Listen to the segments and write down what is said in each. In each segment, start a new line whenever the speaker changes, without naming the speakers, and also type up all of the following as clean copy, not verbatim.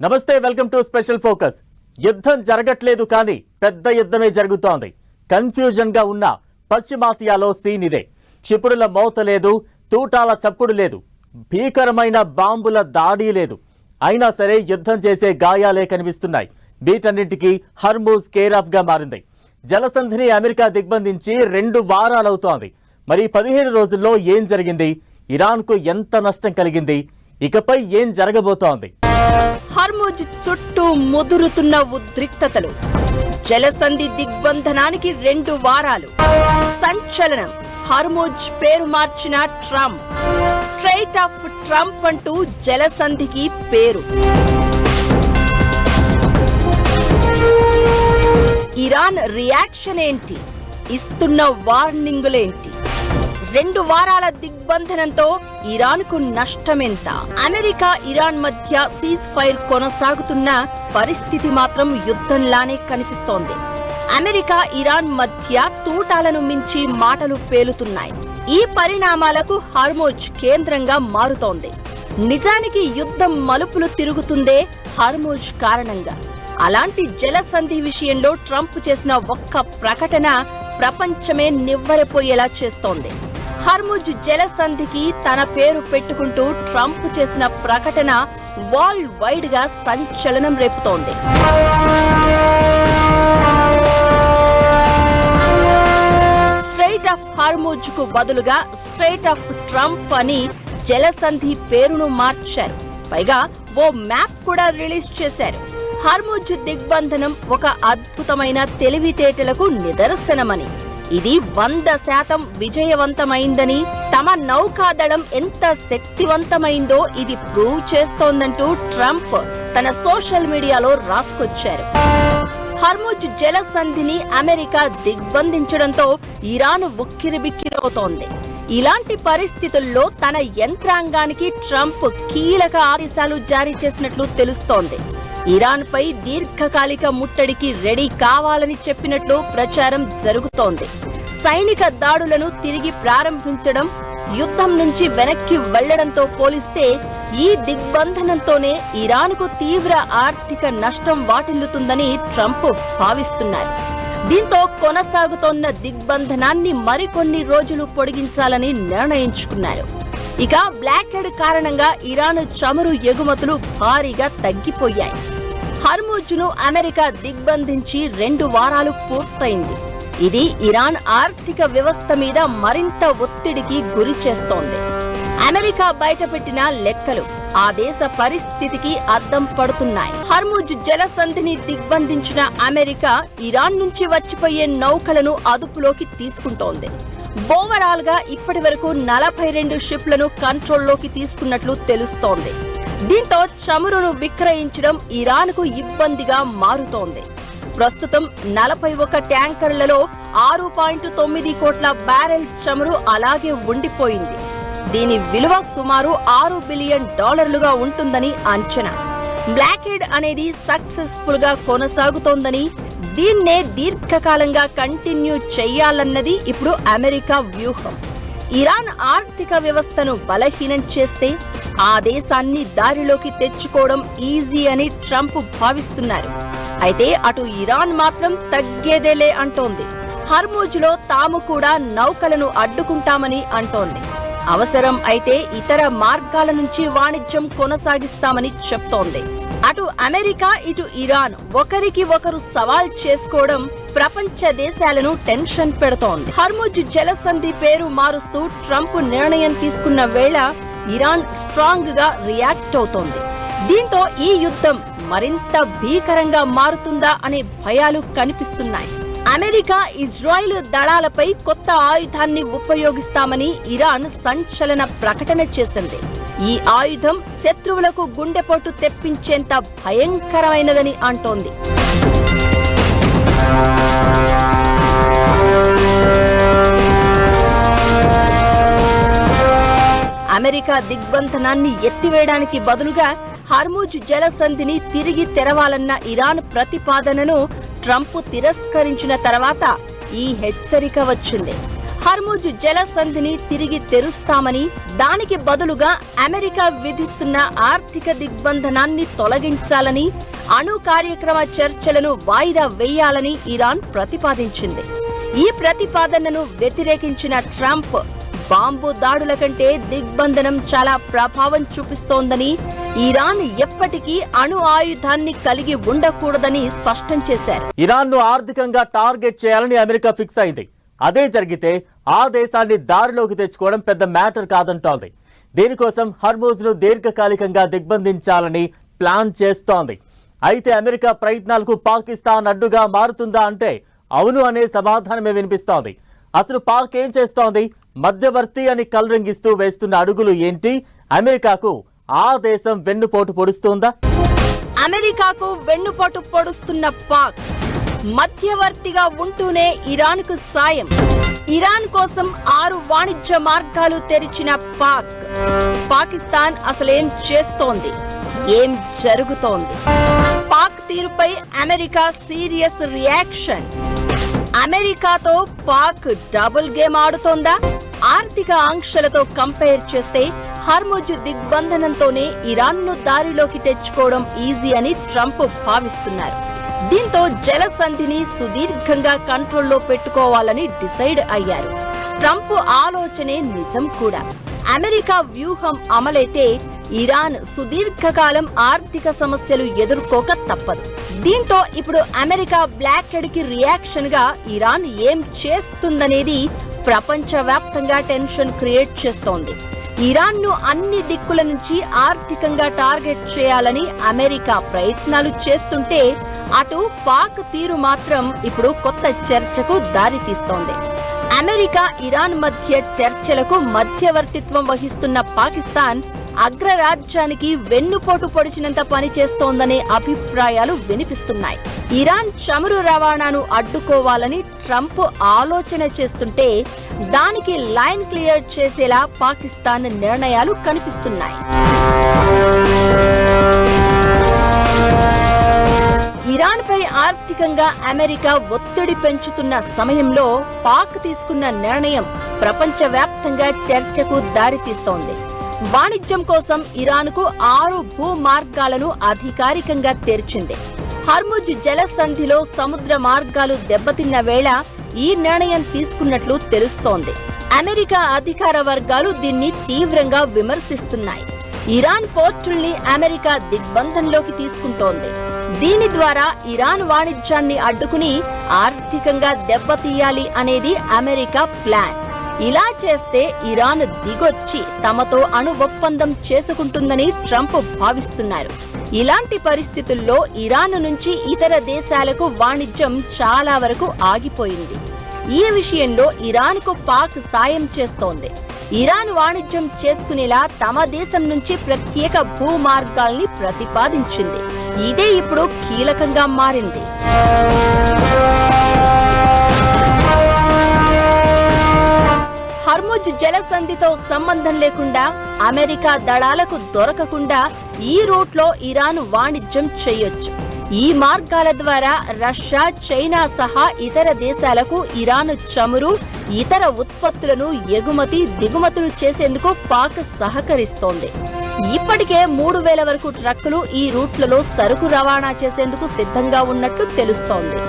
నమస్తే, welcome to special focus. యుద్ధం జరగట్లేదు కానీ పెద్ద యుద్ధమే జరుగుతోంది. కన్ఫ్యూజన్ గా ఉన్న పశ్చిమాసియాలో సీన్ ఇదే. క్షిపణుల మోత లేదు, తూటాల చప్పుడు లేదు, భీకరమైన బాంబుల దాడి లేదు. అయినా సరే యుద్ధం చేసే గాయాలే కనిపిస్తున్నాయి. వీటన్నింటికి హర్మూజ్ కేర్ ఆఫ్ గా మారింది. జలసంధిని అమెరికా దిగ్బంధించి 2 వారాలవుతోంది. మరి 15 రోజుల్లో ఏం జరిగింది? ఇరాన్ కు ఎంత నష్టం కలిగింది? ఇకపై ఏం జరగబోతోంది?
హర్మూజ్ చుట్టూ ముదురుతున్న ఉద్రిక్తతలు, జలసంధి దిగ్బంధనానికి 2 వారాలు, సంచలనం. హర్మూజ్ పేరు మార్చిన ట్రంప్, స్ట్రెయిట్ ఆఫ్ ట్రంప్ అంటూ జలసంధికి పేరు. ఇరాన్ రియాక్షన్ ఏంటి? ఇస్తున్న వార్నింగులేంటి? 2 వారాల దిగ్బంధనంతో ఇరాన్కు నష్టమెంత? అమెరికా ఇరాన్ మధ్య సీజ్ ఫైర్ కొనసాగుతున్న పరిస్థితి మాత్రం యుద్ధంలానే కనిపిస్తోంది. అమెరికా ఇరాన్ మధ్య తూటాలను మించి మాటలు పేలుతున్నాయి. ఈ పరిణామాలకు హర్మూజ్ కేంద్రంగా మారుతోంది. నిజానికి యుద్ధం మలుపులు తిరుగుతుందే హర్మూజ్ కారణంగా. అలాంటి జలసంధి విషయంలో ట్రంప్ చేసిన ఒక్క ప్రకటన ప్రపంచమే నివ్వెరపోయేలా చేస్తోంది. హర్మూజ్ జలసంధికి తన పేరు పెట్టుకుంటూ ట్రంప్ చేసిన ప్రకటన వరల్డ్ వైడ్ గా సంచలనం రేపుతోంది. స్ట్రెయిట్ ఆఫ్ హర్మూజ్ కు బదులుగా స్ట్రెయిట్ ఆఫ్ ట్రంప్ అని జలసంధి పేరును మార్చారు. పైగా ఓ మ్యాప్ కూడా రిలీజ్ చేశారు. హర్మూజ్ దిగ్బంధనం ఒక అద్భుతమైన తెలివితేటలకు నిదర్శనమని, ఇది 100% విజయవంతమైందని, తమ నౌకాదళం ఎంత శక్తివంతమైందో ఇది ప్రూవ్ చేస్తోందంటూ ట్రంప్ తన సోషల్ మీడియాలో రాసుకొచ్చారు. హర్మూజ్ జలసంధిని అమెరికా దిగ్బంధించడంతో ఇరాన్ ఉక్కిరిబిక్కిరవుతోంది. ఇలాంటి పరిస్థితుల్లో తన యంత్రాంగానికి ట్రంప్ కీలక ఆదేశాలు జారీ చేసినట్లు తెలుస్తోంది. ఇరాన్ పై దీర్ఘకాలిక ముట్టడికి రెడీ కావాలని చెప్పినట్లు ప్రచారం జరుగుతోంది. సైనిక దాడులను తిరిగి ప్రారంభించడం, యుద్ధం నుంచి వెనక్కి వెళ్లడంతో పోలిస్తే ఈ దిగ్బంధనంతోనే ఇరాన్కు తీవ్ర ఆర్థిక నష్టం వాటిల్లుతుందని ట్రంప్ భావిస్తున్నారు. దీంతో కొనసాగుతోన్న దిగ్బంధనాన్ని మరికొన్ని రోజులు పొడిగించాలని నిర్ణయించుకున్నారు. ఇక బ్లాకెడ్ కారణంగా ఇరాన్ చమురు ఎగుమతులు భారీగా తగ్గిపోయాయి. హర్మూజ్ను అమెరికా దిగ్బంధించి 2 వారాలు పూర్తయింది. ఇది ఇరాన్ ఆర్థిక వ్యవస్థ మీద మరింత ఒత్తిడికి గురి చేస్తోంది. అమెరికా బయటపెట్టిన లెక్కలు ఆ దేశ పరిస్థితికి అద్దం పడుతున్నాయి. హర్మూజ్ జలసంధిని దిగ్బంధించిన అమెరికా ఇరాన్ నుంచి వచ్చిపోయే నౌకలను అదుపులోకి తీసుకుంటోంది. ఓవరాల్ గా ఇప్పటి వరకు 42 షిప్లను కంట్రోల్లోకి తీసుకున్నట్లు తెలుస్తోంది. దీంతో చమురును విక్రయించడం ఇరాన్కు ఇబ్బందిగా మారుతోంది. ప్రస్తుతం 41 ట్యాంకర్లలో 6.9 కోట్ల బ్యారెల్ చమురు అలాగే ఉండిపోయింది. దీని విలువ సుమారు $6 బిలియన్ ఉంటుందని అంచనా. బ్లాకెడ్ అనేది సక్సెస్ఫుల్ గా కొనసాగుతోందని, దీన్నే దీర్ఘకాలంగా కంటిన్యూ చెయ్యాలన్నది ఇప్పుడు అమెరికా వ్యూహం. ఇరాన్ ఆర్థిక వ్యవస్థను బలహీనం చేస్తే ఆ దేశాన్ని దారిలోకి తెచ్చుకోవడం ఈజీ అని ట్రంప్ భావిస్తున్నారు. అయితే అటు ఇరాన్ మాత్రం తగ్గేదేలే అంటోంది. హర్మూజ్ లో తాము కూడా నౌకలను అడ్డుకుంటామని అంటోంది. అవసరం అయితే ఇతర మార్గాల నుంచి వాణిజ్యం కొనసాగిస్తామని చెప్తోంది. అటు అమెరికా ఇటు ఇరాన్ ఒకరికి ఒకరు సవాల్ చేసుకోవడం ప్రపంచ దేశాలను టెన్షన్ పెడుతోంది. హర్మూజ్ జలసంధి పేరు మారుస్తూ ట్రంప్ నిర్ణయం తీసుకున్న వేళ ఇరాన్ స్ట్రాంగ్ గా రియాక్ట్ అవుతోంది. దీంతో ఈ యుద్ధం మరింత భీకరంగా మారుతుందా అనే భయాలు కనిపిస్తున్నాయి. అమెరికా ఇజ్రాయిల్ దళాలపై కొత్త ఆయుధాన్ని ఉపయోగిస్తామని ఇరాన్ సంచలన ప్రకటన చేసింది. ఈ ఆయుధం శత్రువులకు గుండెపోటు తెప్పించేంత భయంకరమైనదని అంటోంది. అమెరికా దిగ్బంధనాన్ని ఎత్తివేయడానికి బదులుగా హర్మూజ్ జలసంధిని తిరిగి తెరవాలన్న ఇరాన్ ప్రతిపాదనను ట్రంప్ తిరస్కరించిన తర్వాత ఈ హెచ్చరిక వచ్చింది. హర్ముజ్ జలసంధిని తిరిగి తెరుస్తామని, దానికి బదులుగా అమెరికా విధిస్తున్న ఆర్థిక దిగ్బంధనాన్ని తొలగించాలని, అణు కార్యక్రమ చర్చలను వాయిదా వేయాలని ఇరాన్ ప్రతిపాదించింది. ఈ ప్రతిపాదనను వ్యతిరేకించిన ట్రంప్ బాంబు దాడుల కంటే దిగ్బంధనం చాలా ప్రభావం చూపిస్తోందని, ఇరాన్ ఎప్పటికీ అణు ఆయుధాన్ని కలిగి ఉండకూడదని స్పష్టం చేశారు.
ఇరాన్ను ఆర్థికంగా టార్గెట్ చేయాలని అమెరికా ఫిక్స్ అయింది. అదే జరిగితే ఆ దేశాన్ని దారిలోకి తెచ్చుకోవడం పెద్ద మ్యాటర్ కాదంటోంది. దీనికోసం హర్మూజ్ను దీర్ఘకాలికంగా దిగ్బంధించాలని ప్లాన్ చేస్తోంది. అయితే అమెరికా ప్రయత్నాలకు పాకిస్తాన్ అడ్డుగా మారుతుందా అంటే అవును అనే సమాధానమే వినిపిస్తోంది. అసలు పాక్ ఏం చేస్తోంది? మధ్యవర్తి అని కలరింగిస్తూ వేస్తున్న అడుగులు ఏంటి? అమెరికాకు ఆ దేశం వెన్నుపోటు పొడుస్తుందా?
అమెరికాకు వెన్నుపోటు పొడుస్తున్న పాక్ మధ్యవర్తిగా ఉంటూనే ఇరాన్కు సాయం. ఇరాన్ కోసం 6 వాణిజ్య మార్గాలు తెరిచిన పాకిస్తాన్ అసలేం చేస్తోంది? ఏం జరుగుతోంది? పాక్ తీరుపై అమెరికా సీరియస్ రియాక్షన్. అమెరికాతో పాక్ డబుల్ గేమ్ ఆడుతోందా? ఆర్థిక ఆంక్షలతో కంపేర్ చేస్తే హర్ముజ్ దిగ్బంధనంతోనే ఇరాన్ను దారిలోకి తెచ్చుకోవడం ఈజీ అని ట్రంప్ భావిస్తున్నారు. దీంతో జలసంధిని సుదీర్ఘంగా కంట్రోల్లో పెట్టుకోవాలని డిసైడ్ అయ్యారు. ట్రంప్ ఆలోచనే నిజం కూడా. అమెరికా వ్యూహం అమలైతే ఇరాన్ సుదీర్ఘకాలం ఆర్థిక సమస్యలు ఎదుర్కోక తప్పదు. దీంతో ఇప్పుడు అమెరికా బ్లాక్హెడ్ కి రియాక్షన్ గా ఇరాన్ ఏం చేస్తుందనేది ప్రపంచవ్యాప్తంగా టెన్షన్ క్రియేట్ చేస్తోంది. ఇరాన్ ను అన్ని దిక్కుల నుంచి ఆర్థికంగా టార్గెట్ చేయాలని అమెరికా ప్రయత్నాలు చేస్తుంటే, అటు పాక్ తీరు మాత్రం ఇప్పుడు కొత్త చర్చకు దారితీస్తోంది. అమెరికా ఇరాన్ మధ్య చర్చలకు మధ్యవర్తిత్వం వహిస్తున్న పాకిస్తాన్ అగ్రరాజ్యానికి వెన్నుపోటు పొడిచినంత పని చేస్తోందనే అభిప్రాయాలు వినిపిస్తున్నాయి. ఇరాన్ చమురు రవాణాను అడ్డుకోవాలని ట్రంప్ ఆలోచన చేస్తుంటే, దానికి లైన్ క్లియర్ చేసేలా పాకిస్తాన్ నిర్ణయాలు కనిపిస్తున్నాయి. ఇరాన్ పై ఆర్థికంగా అమెరికా ఒత్తిడి పెంచుతున్న సమయంలో పాక్ తీసుకున్న నిర్ణయం ప్రపంచవ్యాప్తంగా చర్చకు దారితీస్తోంది. వాణిజ్యం కోసం ఇరాన్కు 6 భూ మార్గాలను అధికారికంగా తెరిచింది. హర్ముజ్ జలసంధిలో సముద్ర మార్గాలు దెబ్బతిన్న వేళ ఈ నిర్ణయం తీసుకున్నట్లు తెలుస్తోంది. అమెరికా అధికార వర్గాలు దీన్ని తీవ్రంగా విమర్శిస్తున్నాయి. ఇరాన్ పోర్టుల్ని అమెరికా దిగ్బంధంలోకి తీసుకుంటోంది. దీని ద్వారా ఇరాన్ వాణిజ్యాన్ని అడ్డుకుని ఆర్థికంగా దెబ్బతీయాలి అనేది అమెరికా ప్లాన్. ఇలా చేస్తే ఇరాన్ దిగొచ్చి తమతో అణు ఒప్పందం చేసుకుంటుందని ట్రంప్ భావిస్తున్నారు. ఇలాంటి పరిస్థితుల్లో ఇరాన్ నుంచి ఇతర దేశాలకు వాణిజ్యం చాలా వరకు ఆగిపోయింది. ఈ విషయంలో ఇరాన్కు పాక్ సాయం చేస్తోంది. ఇరాన్ వాణిజ్యం చేసుకునేలా తమ దేశం నుంచి ప్రత్యేక భూ మార్గాల్ని ప్రతిపాదించింది. ఇదే ఇప్పుడు కీలకంగా మారింది. హర్ముజ్ జలసంధితో సంబంధం లేకుండా, అమెరికా దళాలకు దొరకకుండా ఈ రూట్లో ఇరాన్ వాణిజ్యం చేయొచ్చు. ఈ మార్గాల ద్వారా రష్యా, చైనా సహా ఇతర దేశాలకు ఇరాన్ చమురు, ఇతర ఉత్పత్తులను ఎగుమతి, దిగుమతులు చేసేందుకు పాక్ సహకరిస్తోంది. ఇప్పటికే 3000 వరకు ట్రక్కులు ఈ రూట్లలో సరుకు రవాణా చేసేందుకు సిద్ధంగా ఉన్నట్లు తెలుస్తోంది.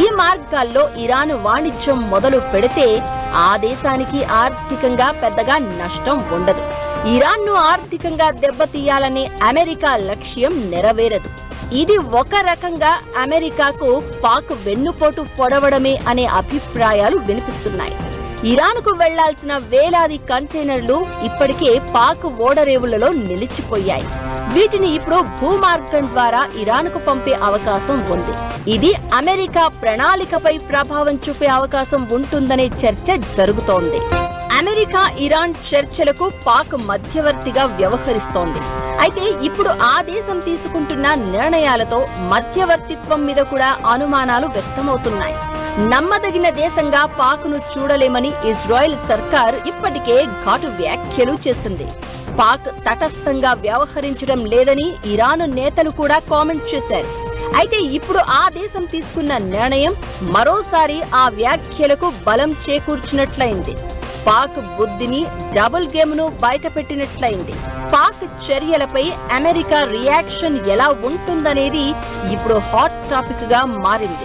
ఈ మార్గాల్లో ఇరాన్ వాణిజ్యం మొదలు పెడితే ఆ దేశానికి ఆర్థికంగా పెద్దగా నష్టం ఉండదు. ఇరాన్ను ఆర్థికంగా దెబ్బతీయాలనే అమెరికా లక్ష్యం నెరవేరదు. ఇది ఒక రకంగా అమెరికాకు పాక్ వెన్నుపోటు పొడవడమే అనే అభిప్రాయాలు వినిపిస్తున్నాయి. ఇరాన్కు వెళ్లాల్సిన వేలాది కంటైనర్లు ఇప్పటికే పాక్ ఓడరేవులలో నిలిచిపోయాయి. వీటిని ఇప్పుడు భూమార్గం ద్వారా ఇరాన్కు పంపే అవకాశం ఉంది. ఇది అమెరికా ప్రణాళికపై ప్రభావం చూపే అవకాశం ఉంటుందనే చర్చ జరుగుతోంది. అమెరికా ఇరాన్ చర్చలకు పాక్ మధ్యవర్తిగా వ్యవహరిస్తోంది. అయితే ఇప్పుడు ఆ దేశం తీసుకుంటున్న నిర్ణయాలతో మధ్యవర్తిత్వం మీద కూడా అనుమానాలు వ్యక్తమవుతున్నాయి. నమ్మదగిన దేశంగా పాక్ను చూడలేమని ఇజ్రాయెల్ సర్కార్ ఇప్పటికే ఘాటు వ్యాఖ్యలు చేసింది. పాక్ తటస్థంగా వ్యవహరించడం లేదని ఇరాన్ నేతలు కూడా కామెంట్ చేశారు. అయితే ఇప్పుడు ఆ దేశం తీసుకున్న నిర్ణయం మరోసారి ఆ వ్యాఖ్యలకు బలం చేకూర్చినట్లయింది. పాక్ బుద్ధిని, డబుల్ గేమ్ ను బయటపెట్టినట్లయింది. పాక్ చర్యలపై అమెరికా రియాక్షన్ ఎలా ఉంటుందనేది ఇప్పుడు హాట్ టాపిక్ గా మారింది.